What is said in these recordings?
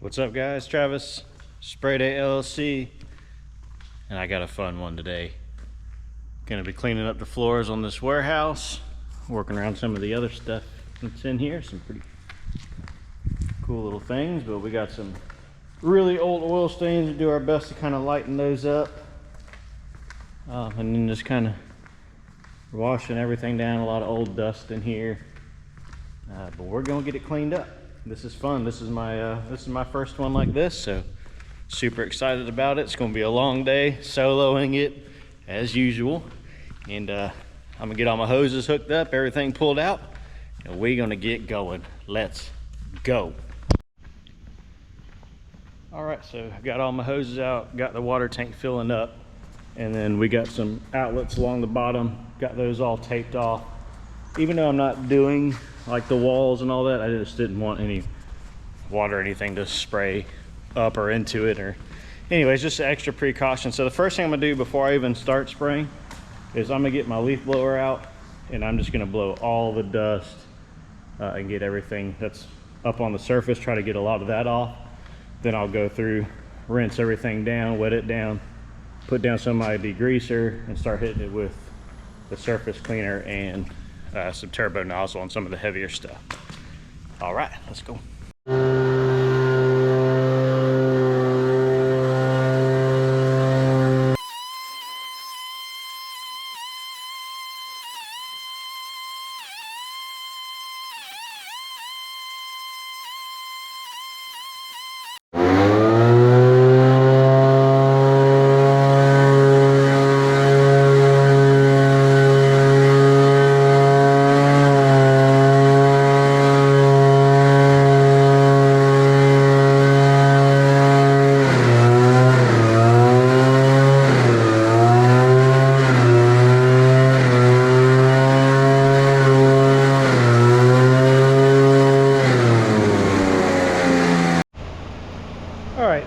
What's up, guys? Travis, Spray Day LLC, and I got a fun one today. Gonna be cleaning up the floors on this warehouse, working around some of the other stuff that's in here, some pretty cool little things, but we got some really old oil stains to do our best to kind of lighten those up, and then just kind of washing everything down. A lot of old dust in here, but we're gonna get it cleaned up. This is fun. This is my first one like this, so super excited about it. It's gonna be a long day soloing it as usual, and I'm gonna get all my hoses hooked up, everything pulled out, and we're gonna get going. Let's go. All right, so I've got all my hoses out, got the water tank filling up, and then we got some outlets along the bottom, got those all taped off. Even though I'm not doing like the walls and all that, I just didn't want any water or anything to spray up or into it, or anyways, just an extra precaution. So the first thing I'm gonna do before I even start spraying is I'm gonna get my leaf blower out, and I'm just gonna blow all the dust and get everything that's up on the surface, try to get a lot of that off. Then I'll go through, rinse everything down, wet it down, put down some of my degreaser, and start hitting it with the surface cleaner and some turbo nozzle on some of the heavier stuff. All right, let's go.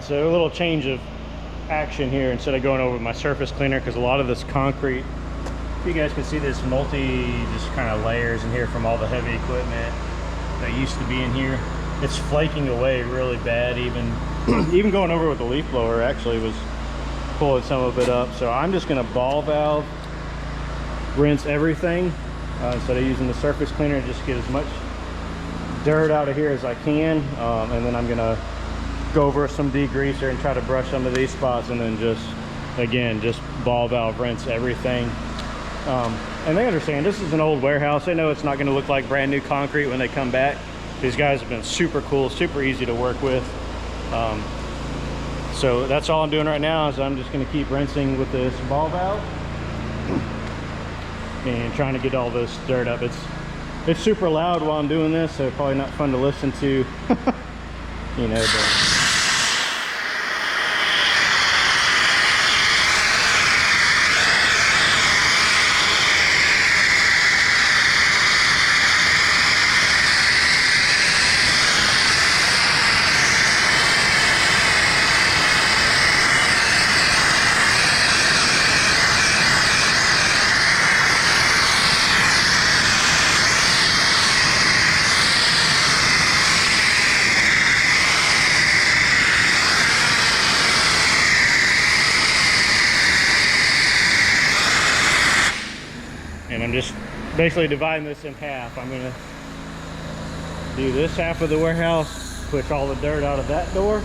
So a little change of action here, instead of going over my surface cleaner, because a lot of this concrete, you guys can see this just kind of layers in here from all the heavy equipment that used to be in here. It's flaking away really bad. Even going over with the leaf blower actually was pulling some of it up. So I'm just going to ball valve rinse everything instead of using the surface cleaner, just get as much dirt out of here as I can, and then I'm going to go over some degreaser and try to brush some of these spots, and then just ball valve rinse everything. And they understand this is an old warehouse. They know it's not going to look like brand new concrete when they come back. These guys have been super cool, super easy to work with. So that's all I'm doing right now, is I'm just going to keep rinsing with this ball valve and trying to get all this dirt up. It's super loud while I'm doing this, so probably not fun to listen to. You know, but I'm just basically dividing this in half. I'm gonna do this half of the warehouse, push all the dirt out of that door,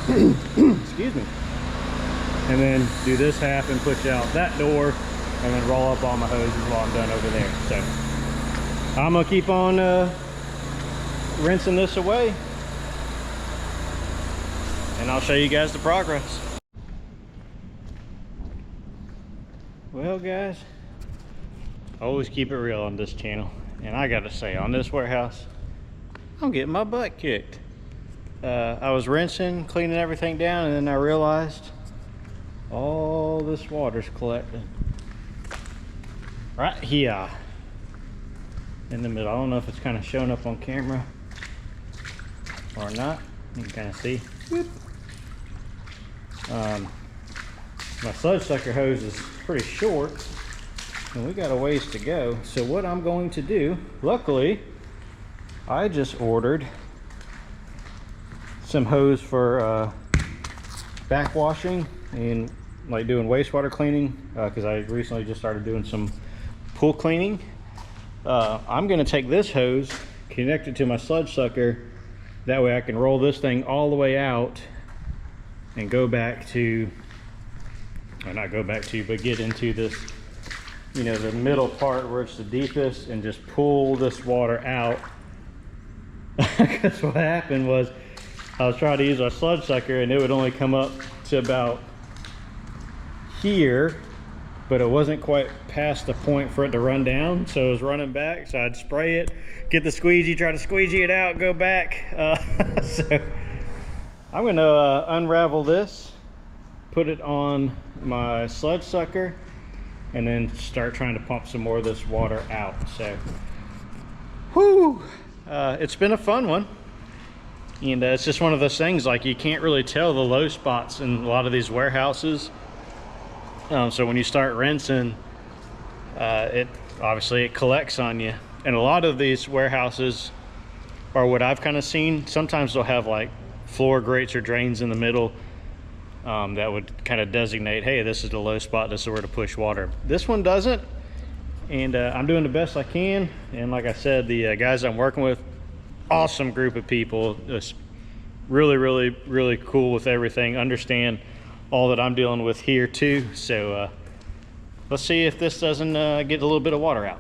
excuse me, and then do this half and push out that door, and then roll up all my hoses while I'm done over there. So I'm gonna keep on rinsing this away, and I'll show you guys the progress. Well, guys, always keep it real on this channel, and I gotta say, on this warehouse, I'm getting my butt kicked. I was rinsing, cleaning everything down, and then I realized all this water's collecting right here in the middle. I don't know if it's kind of showing up on camera or not. You can kind of see. My sludge sucker hose is pretty short, and we got a ways to go. So what I'm going to do, luckily I just ordered some hose for backwashing and like doing wastewater cleaning, because I recently just started doing some pool cleaning. I'm going to take this hose, connect it to my sludge sucker. That way I can roll this thing all the way out and go back to, or not go back to, but get into this, you know, the middle part where it's the deepest, and just pull this water out. Because what happened was I was trying to use our sludge sucker and it would only come up to about here, but it wasn't quite past the point for it to run down, so it was running back. So I'd spray it, get the squeegee, try to squeegee it out, go back. So I'm going to unravel this, put it on my sludge sucker, and then start trying to pump some more of this water out. So whew, it's been a fun one. And it's just one of those things, like, you can't really tell the low spots in a lot of these warehouses. So when you start rinsing, it obviously it collects on you. And a lot of these warehouses are what I've kind of seen. Sometimes they'll have like floor grates or drains in the middle that would kind of designate, hey, this is the low spot, this is where to push water. This one doesn't, and I'm doing the best I can. And like I said, the guys I'm working with, awesome group of people, just really cool with everything, understand all that I'm dealing with here too. So let's see if this doesn't get a little bit of water out.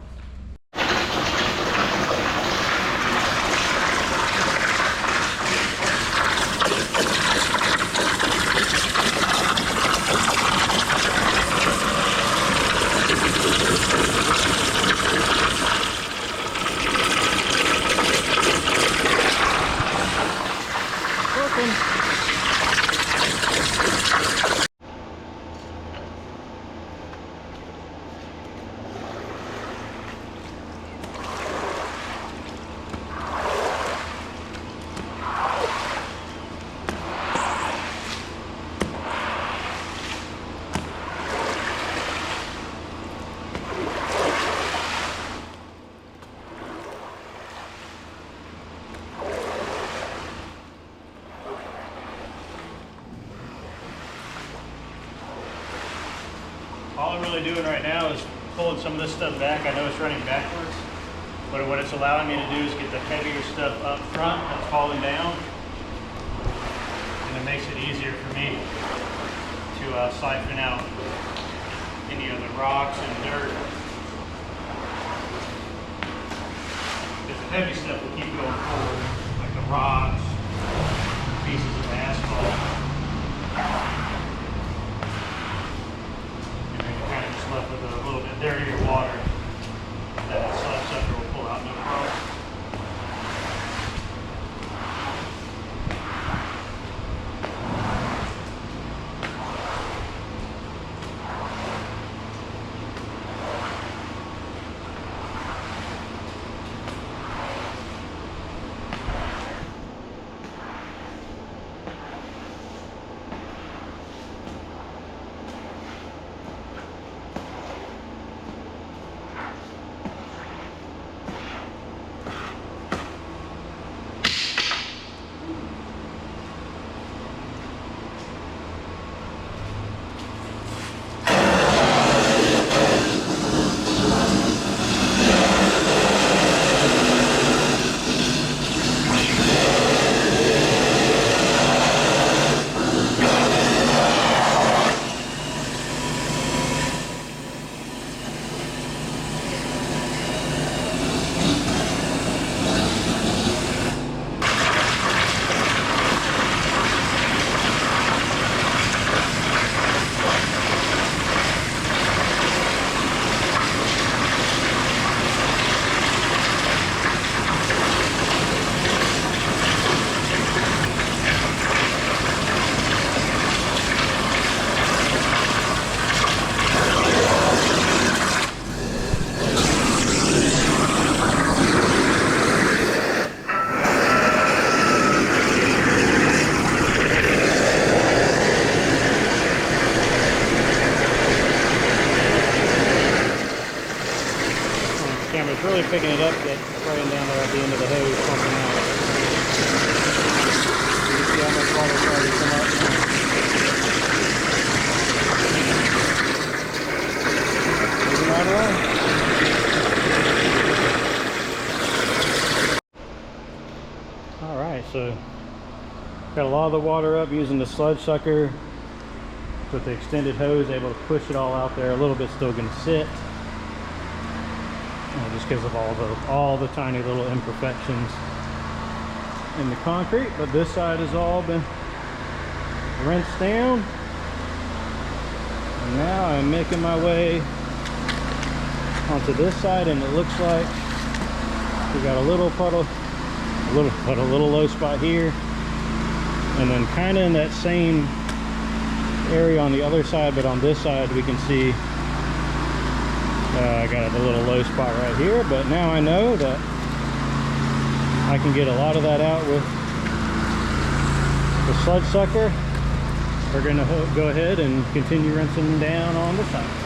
All I'm really doing right now is pulling some of this stuff back. I know it's running backwards, but what it's allowing me to do is get the heavier stuff up front that's falling down, and it makes it easier for me to siphon out any of the rocks and dirt. Because the heavy stuff will keep going forward, like the rocks, pieces of asphalt. Left with a little bit dirtier water that sludge sucker will pull out no problem. All right, so got a lot of the water up using the sludge sucker with the extended hose, able to push it all out there. A little bit still going to sit, just because of all the tiny little imperfections in the concrete. But this side has all been rinsed down, and now I'm making my way onto this side, and it looks like we got a little puddle, a little low spot here, and then kind of in that same area on the other side, but on this side we can see I got a little low spot right here. But now I know that I can get a lot of that out with the sludge sucker. We're going to go ahead and continue rinsing down on this side.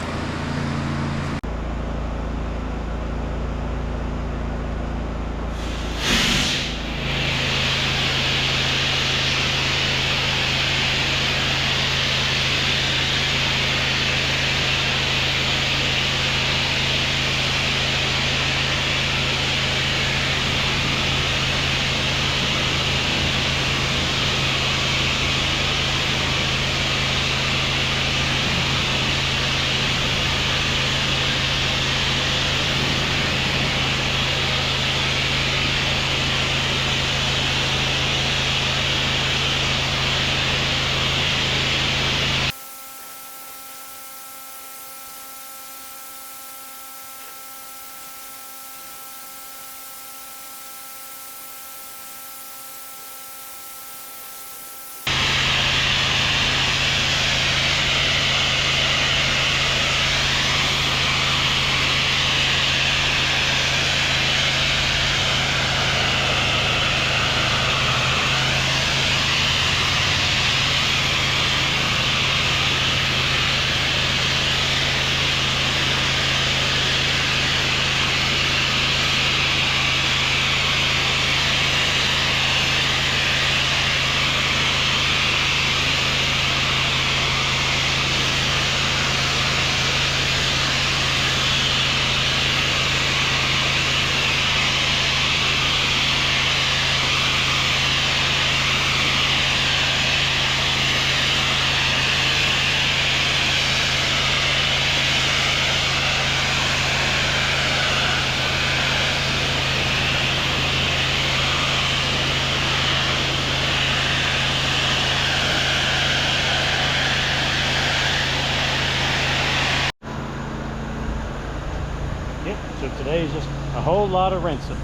So today's just a whole lot of rinsing,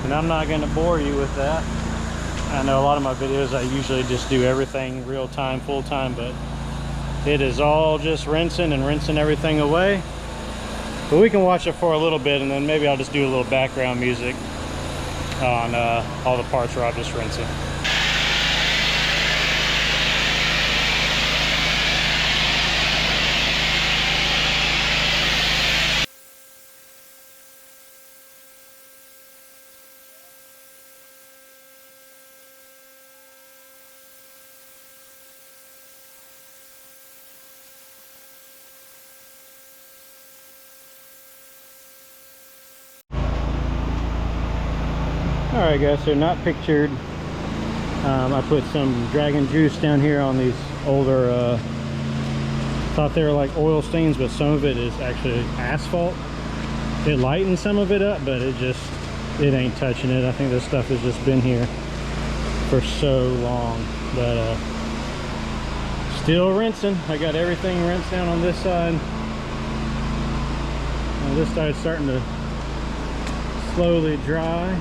and I'm not going to bore you with that. I know a lot of my videos I usually just do everything real time, full time, but it is all just rinsing and rinsing everything away. But we can watch it for a little bit, and then maybe I'll just do a little background music on all the parts where I'm just rinsing. Alright guys, so not pictured. I put some dragon juice down here on these older, thought they were like oil stains, but some of it is actually asphalt. It lightens some of it up, but it ain't touching it. I think this stuff has just been here for so long. But still rinsing. I got everything rinsed down on this side. This side's starting to slowly dry.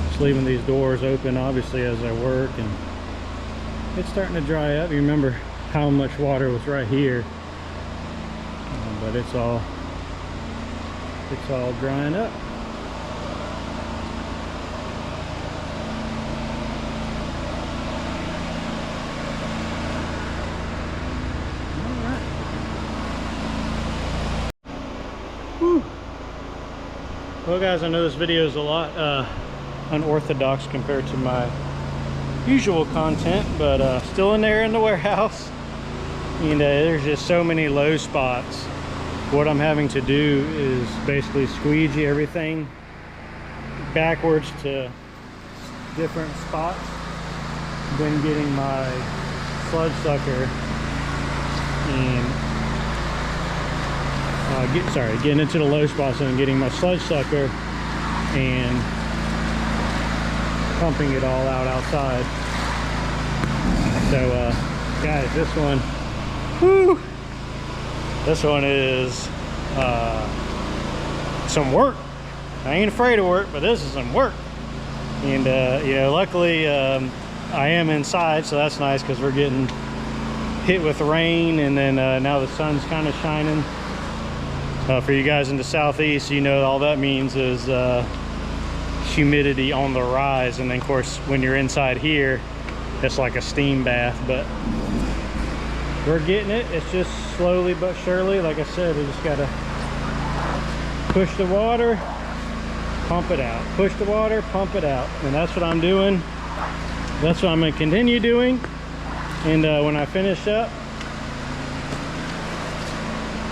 Just leaving these doors open obviously as I work, and it's starting to dry up. You remember how much water was right here, but it's all drying up. Well guys, I know this video is a lot unorthodox compared to my usual content, but still in there in the warehouse. And there's just so many low spots. What I'm having to do is basically squeegee everything backwards to different spots, then getting my sludge sucker and getting into the low spots and getting my sludge sucker and pumping it all out outside. So guys, this one, whew, this one is some work. I ain't afraid of work, but this is some work. And you know, luckily I am inside, so that's nice because we're getting hit with rain, and then now the sun's kind of shining. For you guys in the southeast, you know all that means is humidity on the rise, and then of course when you're inside here, it's like a steam bath. But we're getting it. It's just slowly but surely. Like I said, we just gotta push the water, pump it out, push the water, pump it out, and that's what I'm doing. That's what I'm going to continue doing. And when I finish up,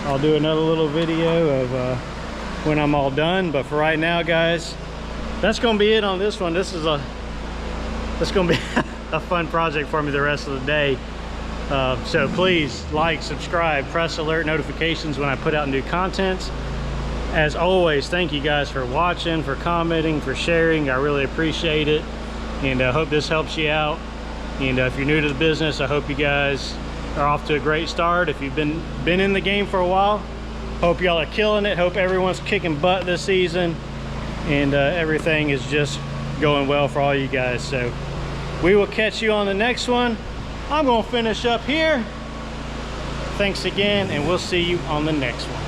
I'll do another little video of when I'm all done. But for right now, guys, that's going to be it on this one. This is going to be a fun project for me the rest of the day. So please like, subscribe, press alert notifications when I put out new content. As always, thank you guys for watching, for commenting, for sharing. I really appreciate it, and I hope this helps you out. And if you're new to the business, I hope you guys are off to a great start. If you've been in the game for a while, hope y'all are killing it. Hope everyone's kicking butt this season, and everything is just going well for all you guys. So we will catch you on the next one. I'm gonna finish up here. Thanks again, and we'll see you on the next one.